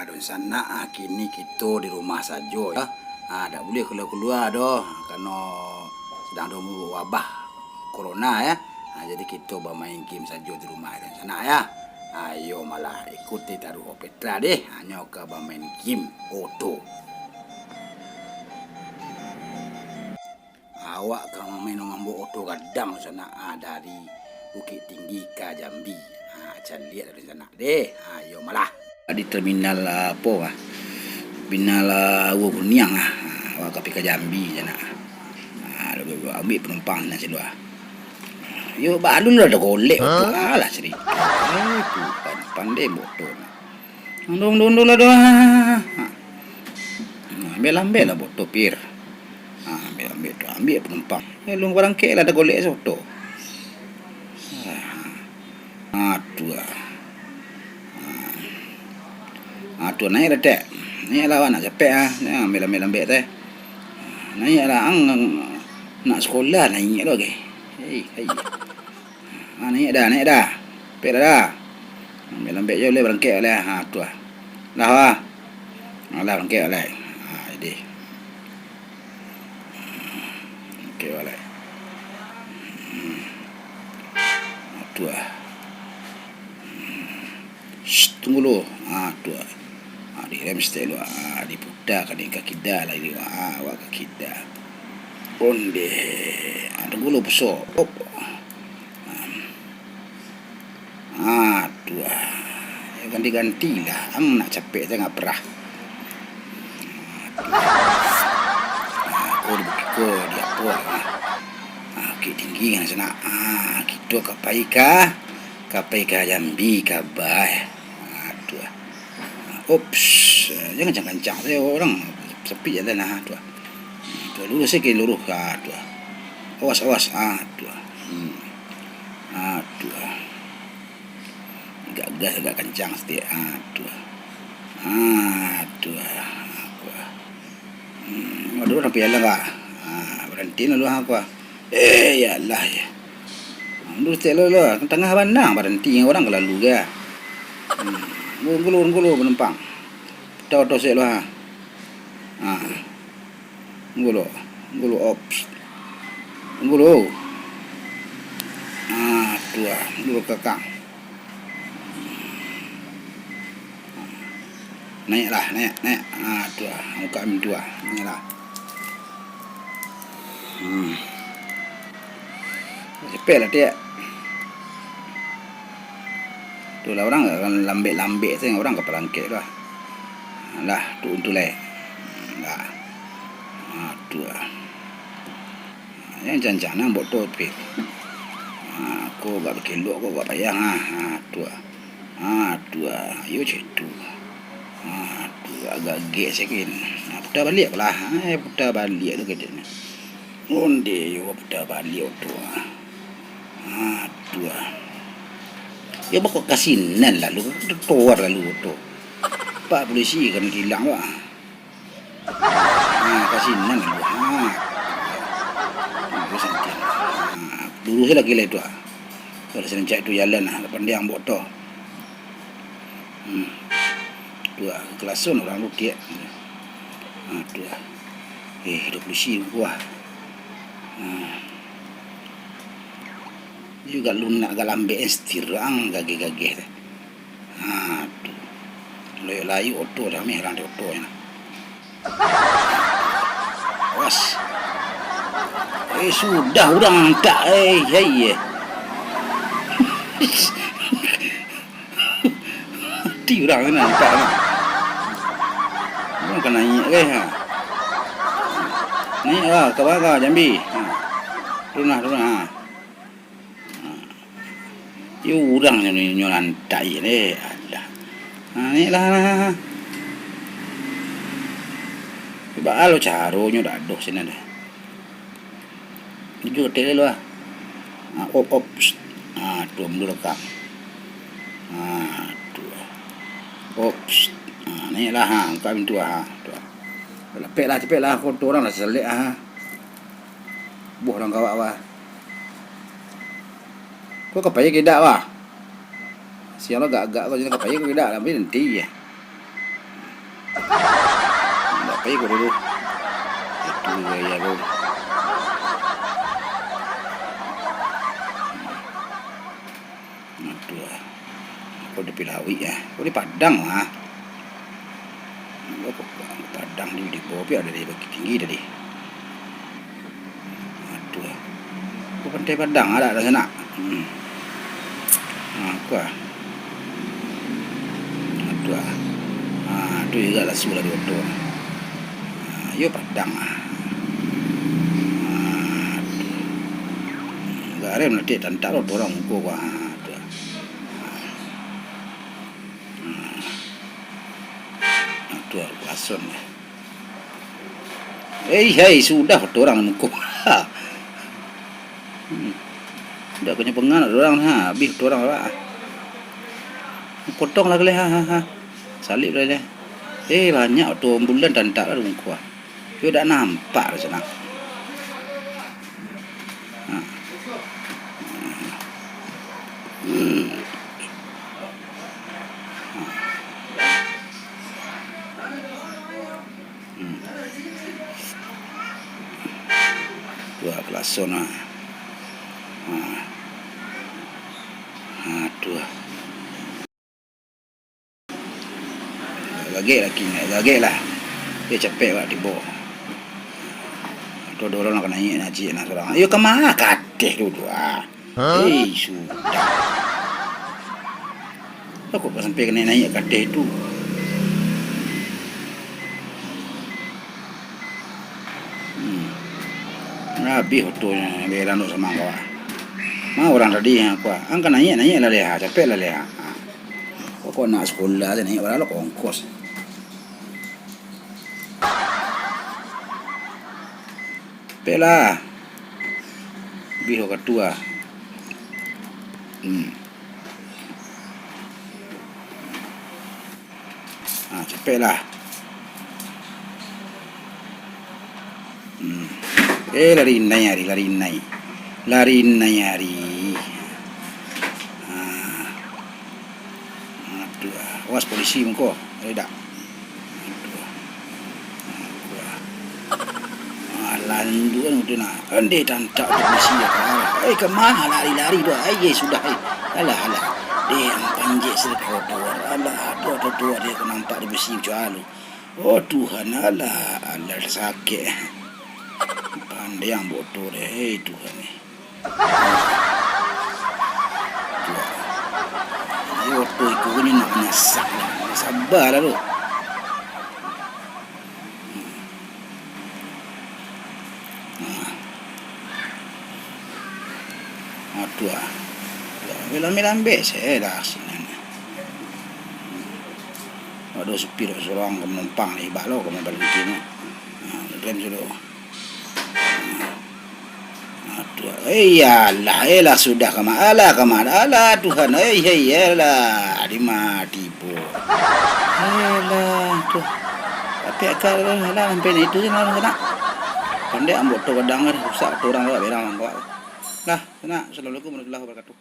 Dong sana kini kita di rumah saja ya. Tak boleh keluar-keluar doh karena sedang ada wabah corona ya. Jadi kita bermain game saja di rumah dan sana ya. Ayo malah ikuti taruh Petra deh, hanya ke bermain game auto. Awak kalau main ngambil auto kadang sana dari Bukit Tinggi ke Jambi. Jangan lihat dari sana deh. Ayo malah di terminal apa? Terminal Wuniang awak ke Jambi sana. Ambil penumpang nak sedua. Yo balu lah dah golek auto lah seri. Tu pandai motor. Dong lah dah. Ambil lah motor pir. Ambil penumpang. Lu barang ke lah dah golek auto. Tu naik dah tak. Naik lah nak capek ambil teh. Naik lah nak sekolah naik lagi. Hei. Naik dah. Pek dah. Ambil je boleh berangkat lah. Tu lah. Lah berangkat lah. Jadi. Okey lah. Tu lah. Tunggu dulu. Tu lah. Di rem style di putar kan di kaki dah lah dia. Awak kaki dah. Onde. Tunggu dulu besok. Tu lah. Ganti-ganti lah. Nak capek jangan perah. Ko dia apa? Bukit Tinggi kan sana. Kita kapai ka Jambi kabai. Tu lah. Ops, jangan kencang saya orang sepi jalan tu. Tu lurus sikit lurus tu. Awas tu. Tu. Agak kencang sikit tu. Tu. Aduh sampai jalan kah? Berhenti lalu aku. Ya Allah ya. Dulu telo lah tengah bandang berhenti orang kelalu ke. Ngulu penumpang. Tahu sek lah. Ngulu ops. Ngulu. Tu lah, ngulu kakak. Naik. Tu lah, muka amin tu lah. Naik lah. Cepet lah dia. Tu lah orang akan lambek saya orang ke pelangkit lah. Lah tu untuk leh. Lah. Tu lah. Yang jangan buat tu pik. Aku gak berkelok aku gak payah tu lah. Tu lah. Yo cetu. Tu agak gek sikit. Putar balik lah. Putar balik tu kerja ni. Onde yo putar balik tu. Tu lah. Ya bakal kasinan lalu keluar lalu tu. Pak polisi kan hilang lah. Kasinan lalu. Dulu saya lagi tu. Kalau saya cek tu jalan lah, depan dia ambok tu. Tu lah, kelasan orang lu dia. Tu lah. Hidup polisi gua. Juga lunak galambe estirang gage-gage. Tu. Layu auto dah merang di auto ni. Awas. Sudah orang angkat hei. Mati orang ni angkat ni. Orang kena naik ke Naik lah ke Baga Jambi. Turun. Yo orang ni nyolantai ni. Alah. Ni lah. Ba lo caronyo dah doh sini dah. Ni juga tele lah. Ops. Tu mundur rekam. Tu. Ops. Ni lah kami tu Tu. Cepet lah kau orang lah selik Buh orang kawak Kau kapaya kedak Siang lo gak kau jadi kapaya kedak tapi nanti ya. Enggak apa ya dulu. Itu gaya lo. Aduh. Kau di Pilawi ya. Kau di Padang lah. Kau Padang di Bobi ada di Bukit Tinggi tadi. Aduh. Kau pantai Padang ada sana. Aku aduh. Itu juga lah sudah di Oto. Yo Padang Gak ada nanti tantar orang muka aduh. Aduh, lason. Hei, sudah orang muka. Udah punya pengan orang habis orang lah. Potong lagi ha. Salib lagi. Banyak tu bulan tantar lah muka. Yo dah nampak di sana. Dua kelas zona. Aduh. Gagek lah. Dia capek lah di bawah. Dorong nak naik naji nak orang. Ayo kemana kadeh dulu sudah. Aku sampai kena naik kadeh itu. Habis hotonya beran sama kau. Mau orang tadi aku. Angkat naik lah leha, capek lah leha. Kau nak sekolah dan naik berapa ongkos. Pela biho kedua cepet lah lari nai aduh awas polisi muka tidak landu kan udah nak ande tantak polisi ya kemana lari doa sudah alah dia panjang sedekah alah dua dia nampak di besi jualu Tuhan alah sakit pandai yang bodoh deh Tuhan ni tu ikut ni nak nyasak sabar lah tu. Aduh, bilang saya dah sini. Ada supir seorang penumpang ni balo kamu balik sini. Rem dulu. Aduh, lah sudah kemana Tuhan, lah dimati po. Tu. Tapi akal lah sampai itu je nak. Pandai ambil tu kadang rusak tu orang lah berang lah. Assalamualaikum warahmatullahi wabarakatuh.